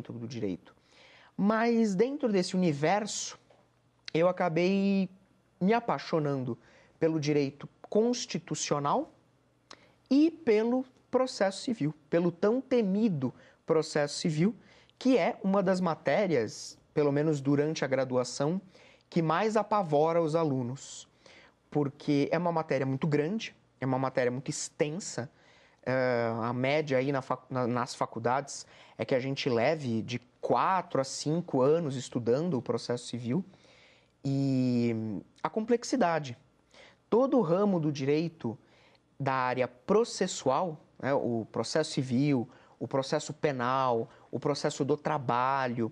dentro do direito. Mas dentro desse universo, eu acabei me apaixonando pelo direito constitucional e pelo processo civil, pelo tão temido processo civil, que é uma das matérias, pelo menos durante a graduação, que mais apavora os alunos, porque é uma matéria muito grande, é uma matéria muito extensa. A média aí nas faculdades é que a gente leve de 4 a 5 anos estudando o processo civil, e a complexidade. Todo o ramo do direito da área processual, né, o processo civil, o processo penal, o processo do trabalho,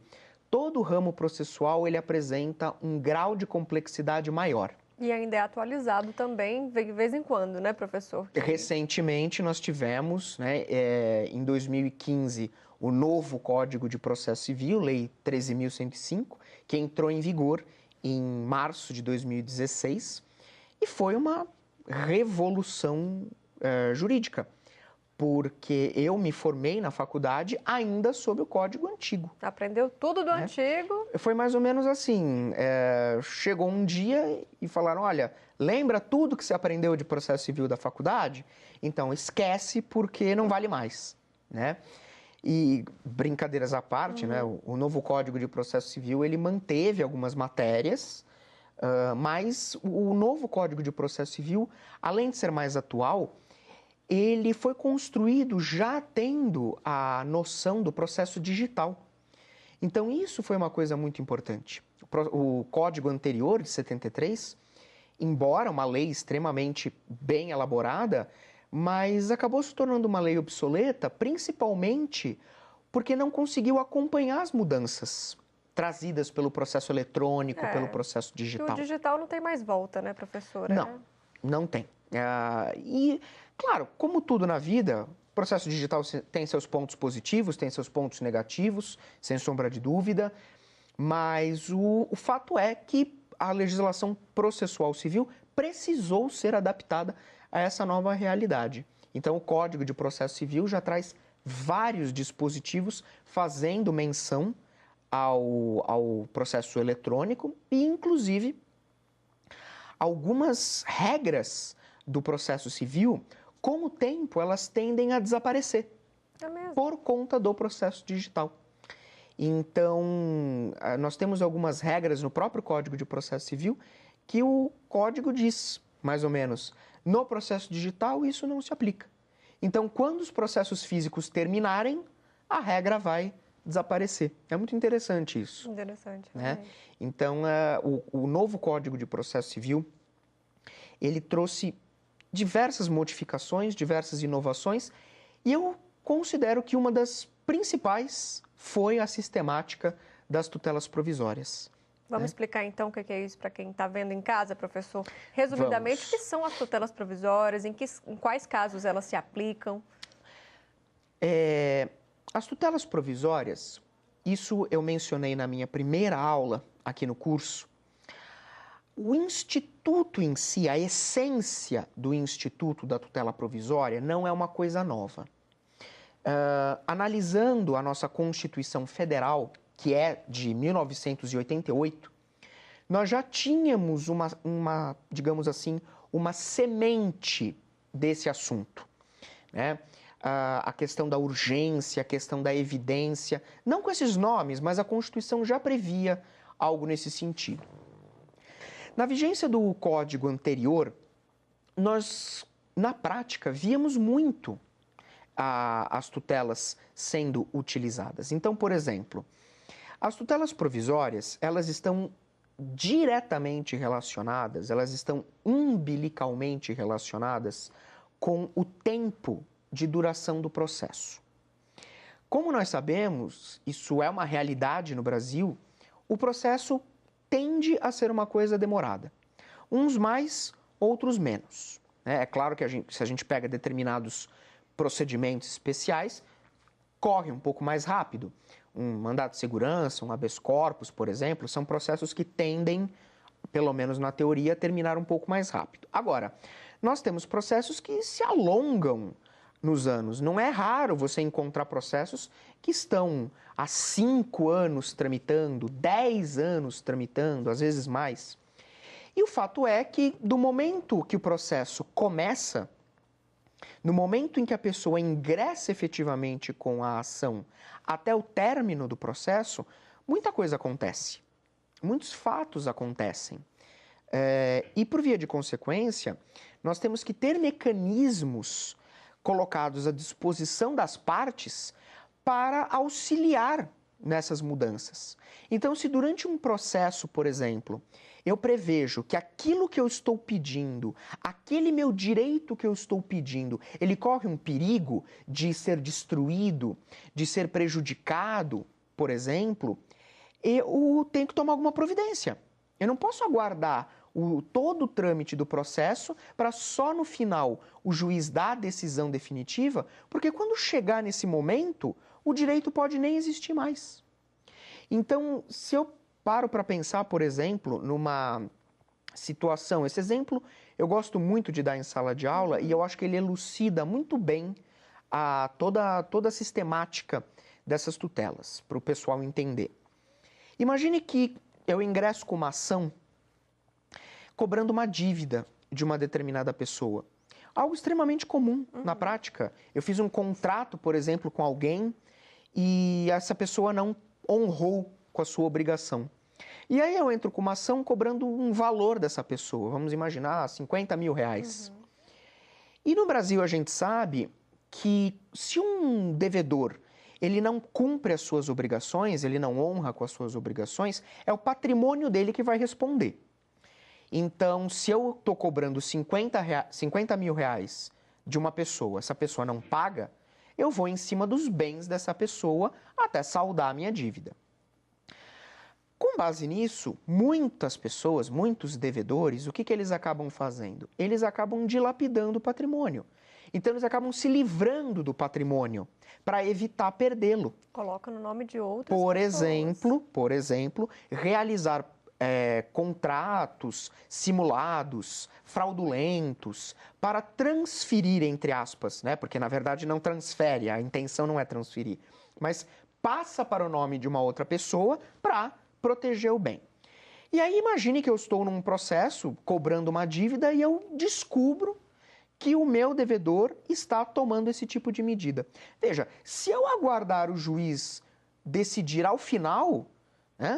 todo o ramo processual ele apresenta um grau de complexidade maior. E ainda é atualizado também, de vez em quando, né, professor? Recentemente nós tivemos, né, em 2015, o novo Código de Processo Civil, Lei 13.105, que entrou em vigor em março de 2016, e foi uma revolução jurídica, porque eu me formei na faculdade ainda sob o Código Antigo. Aprendeu tudo do antigo. Foi mais ou menos assim, chegou um dia e falaram, olha, lembra tudo que você aprendeu de processo civil da faculdade? Então, esquece porque não vale mais, né? E, brincadeiras à parte, né, o novo Código de Processo Civil, ele manteve algumas matérias, mas o novo Código de Processo Civil, além de ser mais atual, ele foi construído já tendo a noção do processo digital. Então, isso foi uma coisa muito importante. O código anterior, de 73, embora uma lei extremamente bem elaborada, mas acabou se tornando uma lei obsoleta, principalmente porque não conseguiu acompanhar as mudanças trazidas pelo processo eletrônico, pelo processo digital. O digital não tem mais volta, né, professora? Não, não tem. E, claro, como tudo na vida, o processo digital tem seus pontos positivos, tem seus pontos negativos, sem sombra de dúvida, mas o fato é que a legislação processual civil precisou ser adaptada a essa nova realidade. Então, o Código de Processo Civil já traz vários dispositivos fazendo menção ao processo eletrônico e, inclusive, algumas regras do processo civil, com o tempo, elas tendem a desaparecer por conta do processo digital. Então, nós temos algumas regras no próprio Código de Processo Civil que o Código diz, mais ou menos, no processo digital isso não se aplica. Então, quando os processos físicos terminarem, a regra vai desaparecer. É muito interessante isso. Interessante. Né? Então, o novo Código de Processo Civil, ele trouxe diversas modificações, diversas inovações, e eu considero que uma das principais foi a sistemática das tutelas provisórias. Vamos explicar então o que é isso para quem está vendo em casa, professor? Resumidamente, o que são as tutelas provisórias, em quais casos elas se aplicam? As tutelas provisórias, isso eu mencionei na minha primeira aula aqui no curso. O instituto em si, a essência do instituto da tutela provisória não é uma coisa nova. Analisando a nossa Constituição Federal, que é de 1988, nós já tínhamos digamos assim, uma semente desse assunto, né? A questão da urgência, a questão da evidência, não com esses nomes, mas a Constituição já previa algo nesse sentido. Na vigência do Código anterior, nós, na prática, víamos muito as tutelas sendo utilizadas. Então, por exemplo, as tutelas provisórias, elas estão diretamente relacionadas, elas estão umbilicalmente relacionadas com o tempo de duração do processo. Como nós sabemos, isso é uma realidade no Brasil, o processo tende a ser uma coisa demorada. Uns mais, outros menos. É claro que se a gente pega determinados procedimentos especiais, corre um pouco mais rápido. Um mandado de segurança, um habeas corpus, por exemplo, são processos que tendem, pelo menos na teoria, a terminar um pouco mais rápido. Agora, nós temos processos que se alongam nos anos. Não é raro você encontrar processos que estão há 5 anos tramitando, 10 anos tramitando, às vezes mais. E o fato é que, do momento que o processo começa, no momento em que a pessoa ingressa efetivamente com a ação até o término do processo, muita coisa acontece, muitos fatos acontecem. E, por via de consequência, nós temos que ter mecanismos colocados à disposição das partes para auxiliar nessas mudanças. Então, se durante um processo, por exemplo, eu prevejo que aquilo que eu estou pedindo, aquele meu direito que eu estou pedindo, ele corre um perigo de ser destruído, de ser prejudicado, por exemplo, eu tenho que tomar alguma providência. Eu não posso aguardar todo o trâmite do processo para só no final o juiz dar a decisão definitiva, porque quando chegar nesse momento, o direito pode nem existir mais. Então, se eu paro para pensar, por exemplo, numa situação, esse exemplo eu gosto muito de dar em sala de aula e eu acho que ele elucida muito bem toda a sistemática dessas tutelas, para o pessoal entender. Imagine que eu ingresso com uma ação cobrando uma dívida de uma determinada pessoa. Algo extremamente comum na prática. Eu fiz um contrato, por exemplo, com alguém e essa pessoa não honrou com a sua obrigação. E aí eu entro com uma ação cobrando um valor dessa pessoa, vamos imaginar, 50 mil reais. E no Brasil a gente sabe que se um devedor ele não cumpre as suas obrigações, ele não honra com as suas obrigações, é o patrimônio dele que vai responder. Então, se eu estou cobrando 50 mil reais de uma pessoa, essa pessoa não paga, eu vou em cima dos bens dessa pessoa até saldar a minha dívida. Com base nisso, muitas pessoas, muitos devedores, o que eles acabam fazendo? Eles acabam dilapidando o patrimônio. Então, eles acabam se livrando do patrimônio para evitar perdê-lo. Coloca no nome de outras pessoas. Por exemplo, realizar contratos simulados, fraudulentos, para transferir, entre aspas, né? Porque na verdade não transfere, a intenção não é transferir, mas passa para o nome de uma outra pessoa para proteger o bem. E aí imagine que eu estou num processo cobrando uma dívida e eu descubro que o meu devedor está tomando esse tipo de medida. Veja, se eu aguardar o juiz decidir ao final,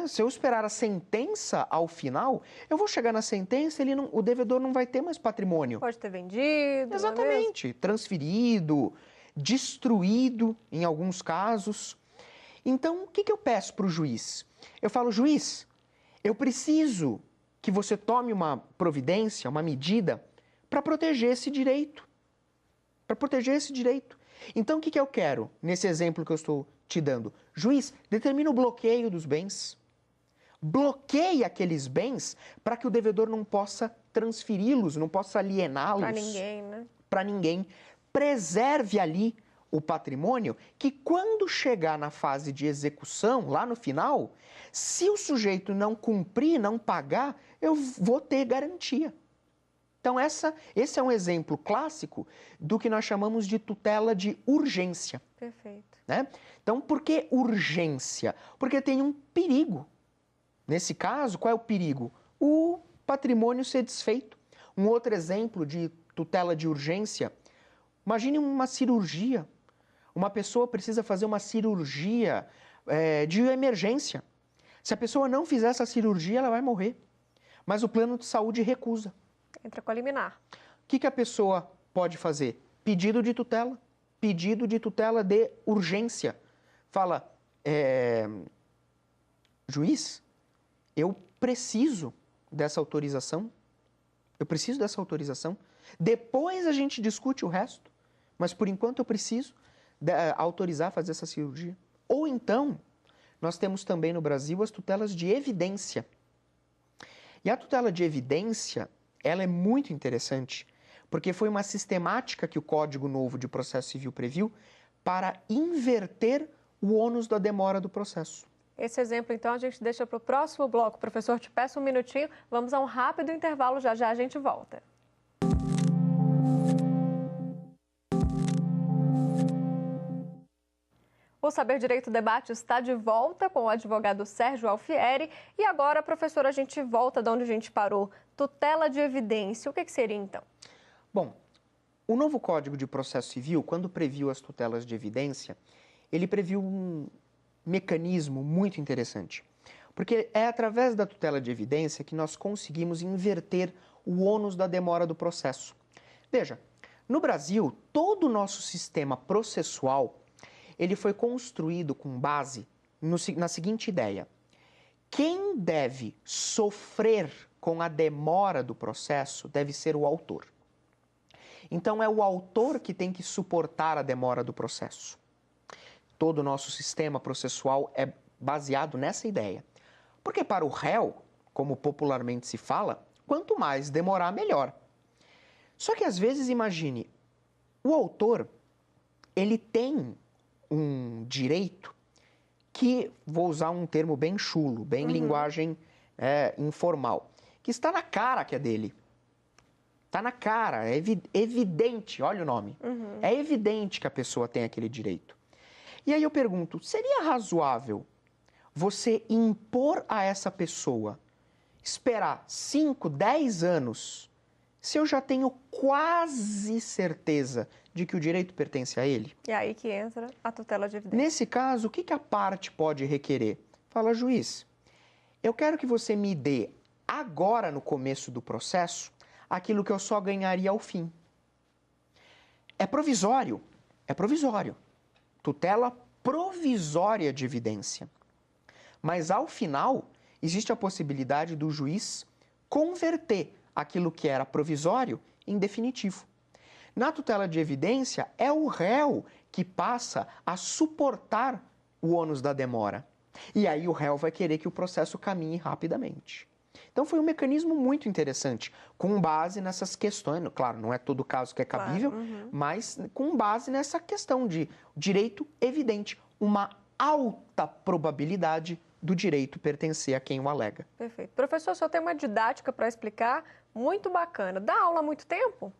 se eu esperar a sentença ao final, eu vou chegar na sentença, o devedor não vai ter mais patrimônio. Pode ter vendido. Exatamente. Transferido, destruído em alguns casos. Então, o que eu peço para o juiz? Eu falo, juiz, eu preciso que você tome uma providência, uma medida, para proteger esse direito. Para proteger esse direito. Então, o que eu quero nesse exemplo que eu estou te dando? Juiz, determina o bloqueio dos bens. Bloqueie aqueles bens para que o devedor não possa transferi-los, não possa aliená-los. Para ninguém, né? Para ninguém. Preserve ali o patrimônio que quando chegar na fase de execução, lá no final, se o sujeito não cumprir, não pagar, eu vou ter garantia. Então, esse é um exemplo clássico do que nós chamamos de tutela de urgência. Perfeito. Né? Então, por que urgência? Porque tem um perigo. Nesse caso, qual é o perigo? O patrimônio ser desfeito. Um outro exemplo de tutela de urgência, imagine uma cirurgia. Uma pessoa precisa fazer uma cirurgia de emergência. Se a pessoa não fizer essa cirurgia, ela vai morrer. Mas o plano de saúde recusa. Entra com a liminar. O que a pessoa pode fazer? Pedido de tutela. Pedido de tutela de urgência. Fala, juiz, eu preciso dessa autorização. Eu preciso dessa autorização. Depois a gente discute o resto. Mas por enquanto eu preciso autorizar a fazer essa cirurgia. Ou então, nós temos também no Brasil as tutelas de evidência. E a tutela de evidência, ela é muito interessante, porque foi uma sistemática que o Código Novo de Processo Civil previu para inverter o ônus da demora do processo. Esse exemplo, então, a gente deixa para o próximo bloco. Professor, te peço um minutinho, vamos a um rápido intervalo, já já a gente volta. O Saber Direito Debate está de volta com o advogado Sérgio Alfieri. E agora, professor, a gente volta de onde a gente parou. Tutela de evidência. O que seria, então? Bom, o novo Código de Processo Civil, quando previu as tutelas de evidência, ele previu um mecanismo muito interessante. Porque é através da tutela de evidência que nós conseguimos inverter o ônus da demora do processo. Veja, no Brasil, todo o nosso sistema processual ele foi construído com base na seguinte ideia: quem deve sofrer com a demora do processo deve ser o autor. Então, é o autor que tem que suportar a demora do processo. Todo o nosso sistema processual é baseado nessa ideia. Porque para o réu, como popularmente se fala, quanto mais demorar, melhor. Só que às vezes, imagine, o autor, ele tem um direito que, vou usar um termo bem chulo, bem linguagem informal, que está na cara que é dele. Está na cara, é evidente, olha o nome. É evidente que a pessoa tem aquele direito. E aí eu pergunto, seria razoável você impor a essa pessoa esperar 5, 10 anos se eu já tenho quase certeza de que o direito pertence a ele? E aí que entra a tutela de evidência. Nesse caso, o que a parte pode requerer? Fala, juiz, eu quero que você me dê agora, no começo do processo, aquilo que eu só ganharia ao fim. É provisório. É provisório. Tutela provisória de evidência. Mas, ao final, existe a possibilidade do juiz converter aquilo que era provisório em definitivo. Na tutela de evidência, é o réu que passa a suportar o ônus da demora. E aí o réu vai querer que o processo caminhe rapidamente. Então foi um mecanismo muito interessante, com base nessas questões, claro, não é todo caso que é cabível, claro, mas com base nessa questão de direito evidente, uma alta probabilidade do direito pertencer a quem o alega. Perfeito. Professor, o senhor tem uma didática para explicar muito bacana. Dá aula há muito tempo?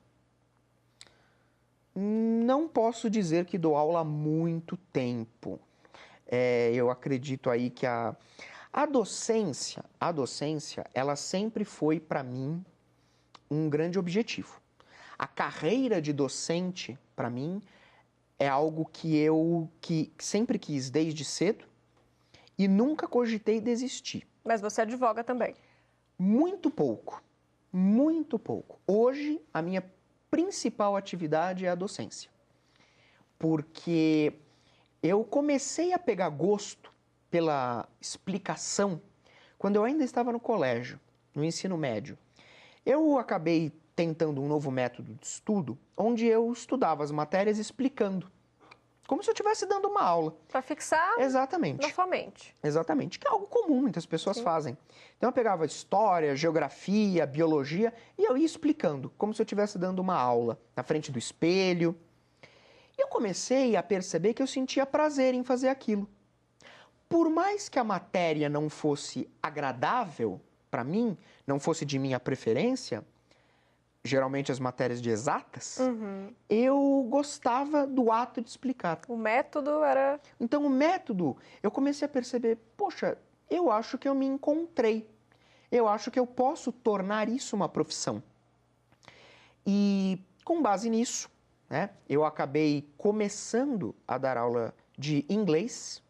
Não posso dizer que dou aula há muito tempo. Eu acredito aí que a docência, ela sempre foi para mim um grande objetivo. A carreira de docente, para mim, é algo que eu sempre quis desde cedo e nunca cogitei desistir. Mas você advoga também? Muito pouco, muito pouco. Hoje, a minha principal atividade é a docência, porque eu comecei a pegar gosto pela explicação quando eu ainda estava no colégio, no ensino médio. Eu acabei tentando um novo método de estudo, onde eu estudava as matérias explicando, como se eu estivesse dando uma aula. Para fixar exatamente na sua mente. Exatamente, que é algo comum, muitas pessoas fazem. Então eu pegava história, geografia, biologia e eu ia explicando, como se eu estivesse dando uma aula, na frente do espelho. E eu comecei a perceber que eu sentia prazer em fazer aquilo. Por mais que a matéria não fosse agradável para mim, não fosse de minha preferência, geralmente as matérias de exatas, eu gostava do ato de explicar. O método era... Então, o método, eu comecei a perceber, poxa, eu acho que eu me encontrei. Eu acho que eu posso tornar isso uma profissão. E, com base nisso, né, eu acabei começando a dar aula de inglês.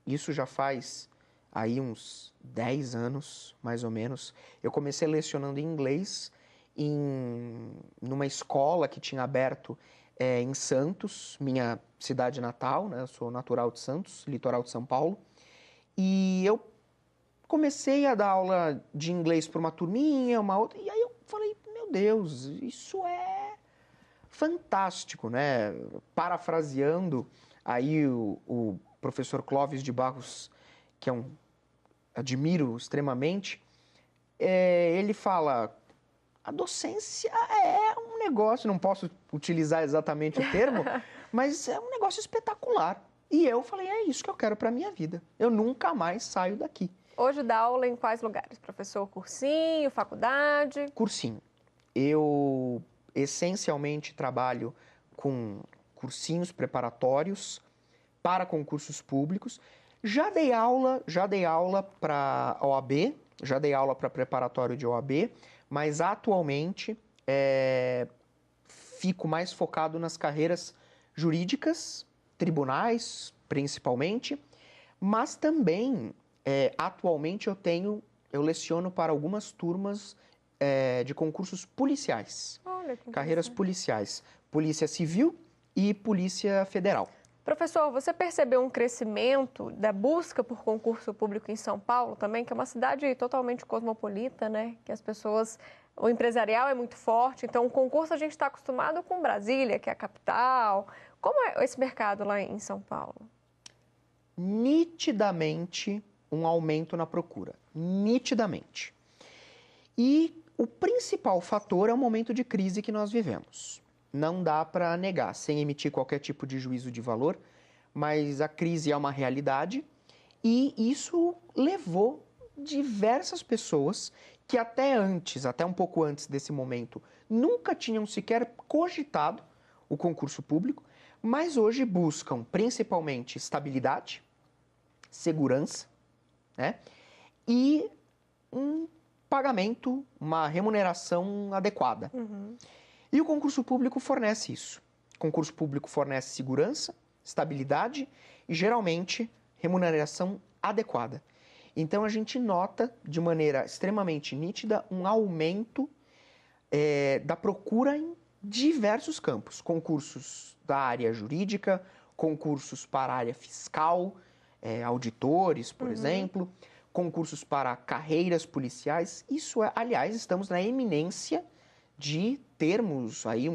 Isso já faz aí uns 10 anos, mais ou menos. Eu comecei lecionando inglês numa escola que tinha aberto em Santos, minha cidade natal, né? Eu sou natural de Santos, litoral de São Paulo. E eu comecei a dar aula de inglês para uma turminha, uma outra, e aí eu falei, meu Deus, isso é fantástico, né? Parafraseando aí o professor Clóvis de Barros, que admiro extremamente, ele fala, a docência é um negócio, não posso utilizar exatamente o termo, mas é um negócio espetacular. E eu falei, é isso que eu quero para a minha vida. Eu nunca mais saio daqui. Hoje dá aula em quais lugares? Professor, cursinho, faculdade? Cursinho. Eu essencialmente trabalho com cursinhos preparatórios para concursos públicos. Já dei aula para OAB, já dei aula para preparatório de OAB, mas atualmente fico mais focado nas carreiras jurídicas, tribunais principalmente, mas também atualmente eu leciono para algumas turmas de concursos policiais, Olha, que carreiras interessante. policiais, Polícia Civil e Polícia Federal. Professor, você percebeu um crescimento da busca por concurso público em São Paulo também, que é uma cidade totalmente cosmopolita, né? Que as pessoas, o empresarial é muito forte, então o concurso a gente está acostumado com Brasília, que é a capital. Como é esse mercado lá em São Paulo? Nitidamente um aumento na procura, nitidamente. E o principal fator é o momento de crise que nós vivemos. Não dá para negar, sem emitir qualquer tipo de juízo de valor, mas a crise é uma realidade e isso levou diversas pessoas que até um pouco antes desse momento, nunca tinham sequer cogitado o concurso público, mas hoje buscam principalmente estabilidade, segurança, né? E um pagamento, uma remuneração adequada. E o concurso público fornece isso. O concurso público fornece segurança, estabilidade e, geralmente, remuneração adequada. Então, a gente nota, de maneira extremamente nítida, um aumento da procura em diversos campos. Concursos da área jurídica, concursos para a área fiscal, auditores, por exemplo, concursos para carreiras policiais. Aliás, estamos na eminência de termos aí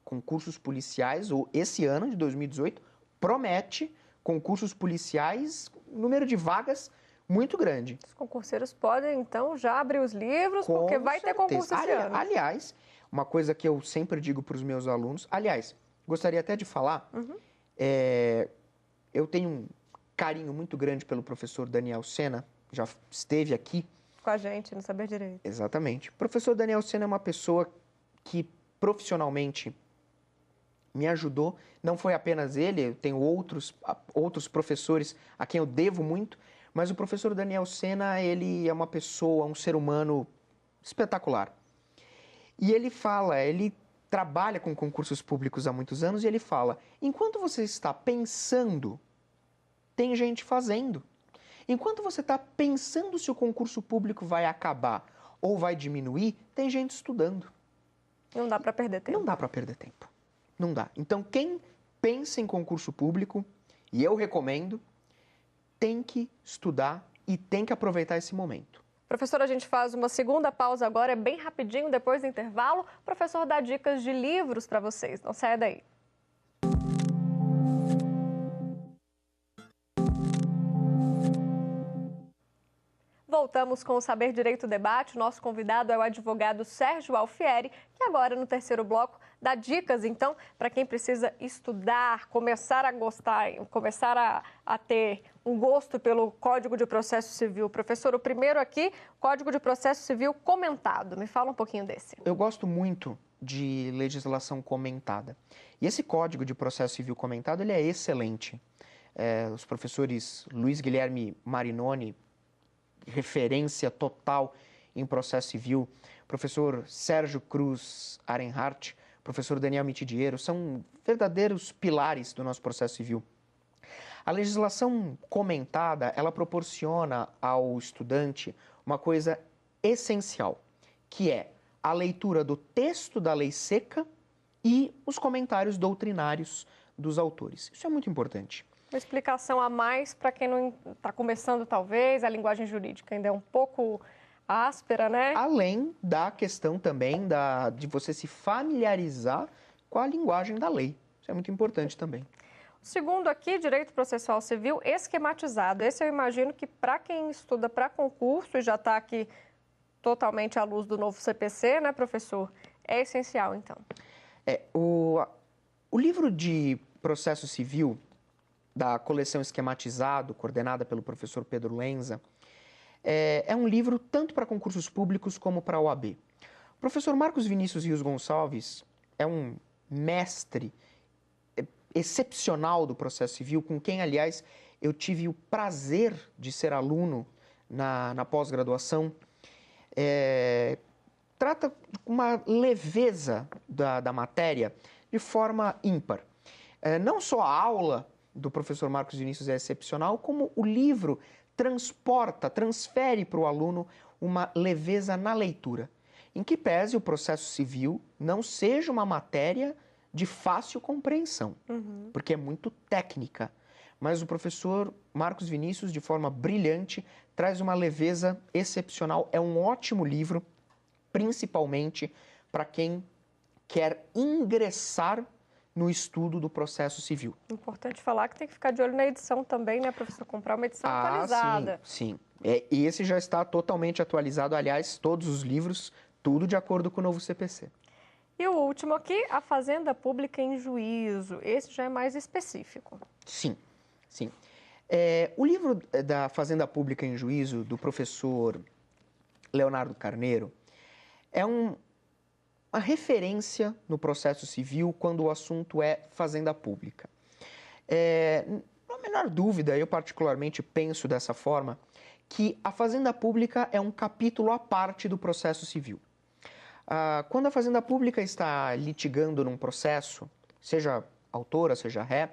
concursos policiais, ou esse ano de 2018 promete concursos policiais, número de vagas muito grande. Os concurseiros podem, então, já abrir os livros, porque vai ter concurso esse ano. Aliás, uma coisa que eu sempre digo para os meus alunos, gostaria até de falar, eu tenho um carinho muito grande pelo professor Daniel Sena, já esteve aqui. Com a gente, no Saber Direito. Exatamente. O professor Daniel Sena é uma pessoa que profissionalmente me ajudou. Não foi apenas ele, eu tenho outros professores a quem eu devo muito, mas o professor Daniel Sena, ele é uma pessoa, um ser humano espetacular. E ele trabalha com concursos públicos há muitos anos e ele fala, enquanto você está pensando, tem gente fazendo. Enquanto você está pensando se o concurso público vai acabar ou vai diminuir, tem gente estudando. Não dá para perder tempo. Não dá para perder tempo. Não dá. Então, quem pensa em concurso público, e eu recomendo, tem que estudar e tem que aproveitar esse momento. Professor, a gente faz uma segunda pausa agora, é bem rapidinho, depois do intervalo. O professor dá dicas de livros para vocês. Não saia daí. Voltamos com o Saber Direito Debate. O nosso convidado é o advogado Sérgio Alfieri, que agora, no terceiro bloco, dá dicas, então, para quem precisa estudar, começar a gostar, começar a ter um gosto pelo Código de Processo Civil. Professor, o primeiro aqui, Código de Processo Civil comentado. Me fala um pouquinho desse. Eu gosto muito de legislação comentada. E esse Código de Processo Civil comentado, ele é excelente. Os professores Luiz Guilherme Marinoni, referência total em processo civil, professor Sérgio Cruz Arenhart, professor Daniel Mitidiero, são verdadeiros pilares do nosso processo civil. A legislação comentada, ela proporciona ao estudante uma coisa essencial, que é a leitura do texto da lei seca e os comentários doutrinários dos autores. Isso é muito importante. Uma explicação a mais para quem não está começando, talvez, a linguagem jurídica ainda é um pouco áspera, né? Além da questão também de você se familiarizar com a linguagem da lei. Isso é muito importante também. O segundo aqui, Direito Processual Civil esquematizado. Esse eu imagino que para quem estuda para concurso e já está aqui totalmente à luz do novo CPC, né, professor? É essencial, então. O livro de processo civil da coleção Esquematizado, coordenada pelo professor Pedro Lenza, é um livro tanto para concursos públicos como para a OAB. O professor Marcos Vinícius Rios Gonçalves é um mestre excepcional do processo civil, com quem, aliás, eu tive o prazer de ser aluno na pós-graduação, trata de uma leveza da matéria de forma ímpar. Não só a aula do professor Marcos Vinícius é excepcional, como o livro transfere para o aluno uma leveza na leitura, em que pese o processo civil não seja uma matéria de fácil compreensão, porque é muito técnica. Mas o professor Marcos Vinícius, de forma brilhante, traz uma leveza excepcional. É um ótimo livro, principalmente para quem quer ingressar no estudo do processo civil. Importante falar que tem que ficar de olho na edição também, né, professor? Comprar uma edição atualizada. Sim. Esse já está totalmente atualizado, aliás, todos os livros, tudo de acordo com o novo CPC. E o último aqui, a Fazenda Pública em Juízo. Esse já é mais específico. Sim. O livro da Fazenda Pública em Juízo, do professor Leonardo Carneiro, é uma referência no processo civil quando o assunto é fazenda pública. Não há a menor dúvida, eu particularmente penso dessa forma, que a fazenda pública é um capítulo à parte do processo civil. Quando a fazenda pública está litigando num processo, seja autora, seja ré,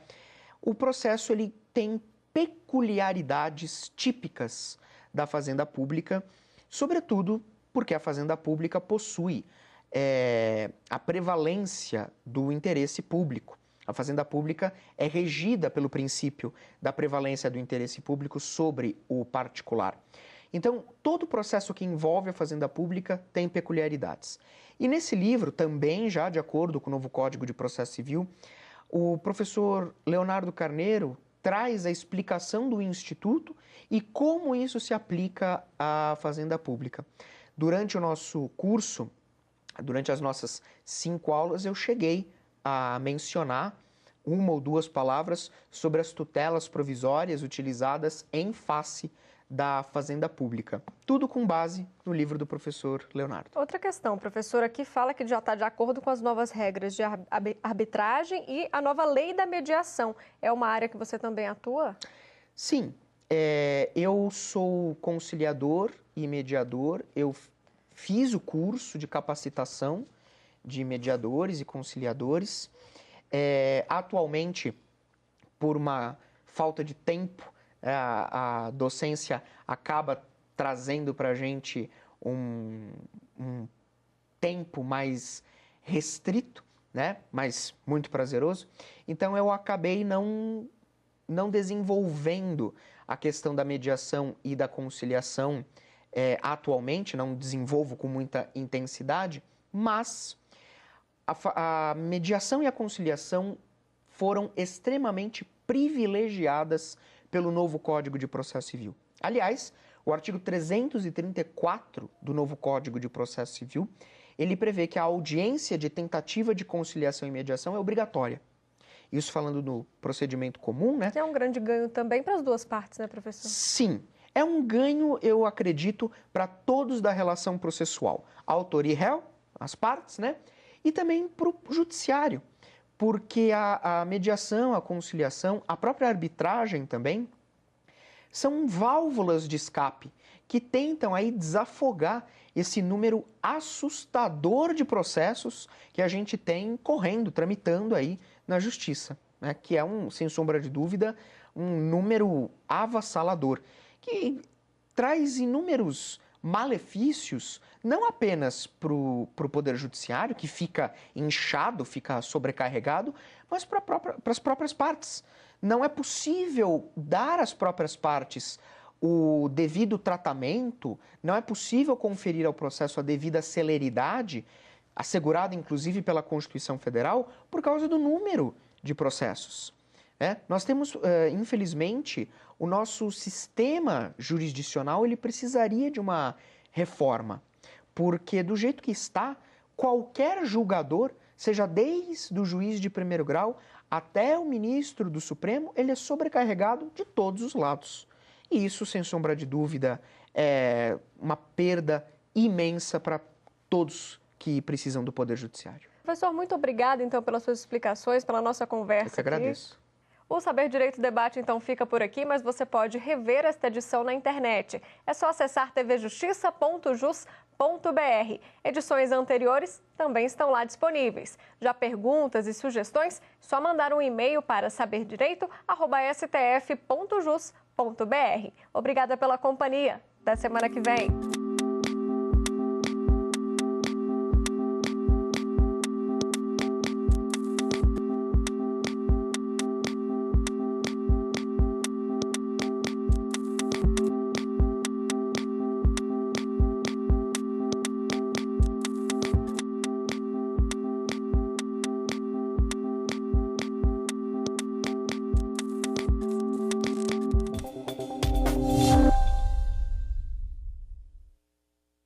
o processo ele tem peculiaridades típicas da fazenda pública, sobretudo porque a fazenda pública possui a prevalência do interesse público. A fazenda pública é regida pelo princípio da prevalência do interesse público sobre o particular. Então, todo processo que envolve a fazenda pública tem peculiaridades. E nesse livro, também já de acordo com o novo Código de Processo Civil, o professor Leonardo Carneiro traz a explicação do Instituto e como isso se aplica à fazenda pública. Durante o nosso curso, durante as nossas 5 aulas, eu cheguei a mencionar uma ou duas palavras sobre as tutelas provisórias utilizadas em face da fazenda pública. Tudo com base no livro do professor Leonardo. Outra questão, o professor aqui fala que já está de acordo com as novas regras de arbitragem e a nova lei da mediação. É uma área que você também atua? Sim, eu sou conciliador e mediador, eu fiz o curso de capacitação de mediadores e conciliadores. Atualmente, por uma falta de tempo, a docência acaba trazendo para a gente um tempo mais restrito, né? Mas muito prazeroso. Então, eu acabei não desenvolvendo a questão da mediação e da conciliação atualmente, não desenvolvo com muita intensidade, mas a mediação e a conciliação foram extremamente privilegiadas pelo novo Código de Processo Civil. Aliás, o artigo 334 do novo Código de Processo Civil, ele prevê que a audiência de tentativa de conciliação e mediação é obrigatória. Isso falando no procedimento comum, né? Que é um grande ganho também para as duas partes, né, professor? Sim, é um ganho, eu acredito, para todos da relação processual. Autor e réu, as partes, né? E também para o judiciário, porque a mediação, a conciliação, a própria arbitragem também, são válvulas de escape que tentam aí desafogar esse número assustador de processos que a gente tem correndo, tramitando aí na justiça, né? Que é, sem sombra de dúvida, um número avassalador, que traz inúmeros malefícios, não apenas para o Poder Judiciário, que fica inchado, fica sobrecarregado, mas para as próprias partes. Não é possível dar às próprias partes o devido tratamento, não é possível conferir ao processo a devida celeridade, assegurada inclusive pela Constituição Federal, por causa do número de processos. Nós temos, infelizmente, o nosso sistema jurisdicional ele precisaria de uma reforma, porque do jeito que está, qualquer julgador, seja desde o juiz de primeiro grau até o ministro do Supremo, ele é sobrecarregado de todos os lados. E isso, sem sombra de dúvida, é uma perda imensa para todos que precisam do Poder Judiciário. Professor, muito obrigada, então, pelas suas explicações, pela nossa conversa. Eu que agradeço. Aqui. O Saber Direito Debate, então, fica por aqui, mas você pode rever esta edição na internet. É só acessar tvjustiça.jus.br. Edições anteriores também estão lá disponíveis. Já perguntas e sugestões, só mandar um e-mail para saberdireito@stf.jus.br. Obrigada pela companhia. Até semana que vem.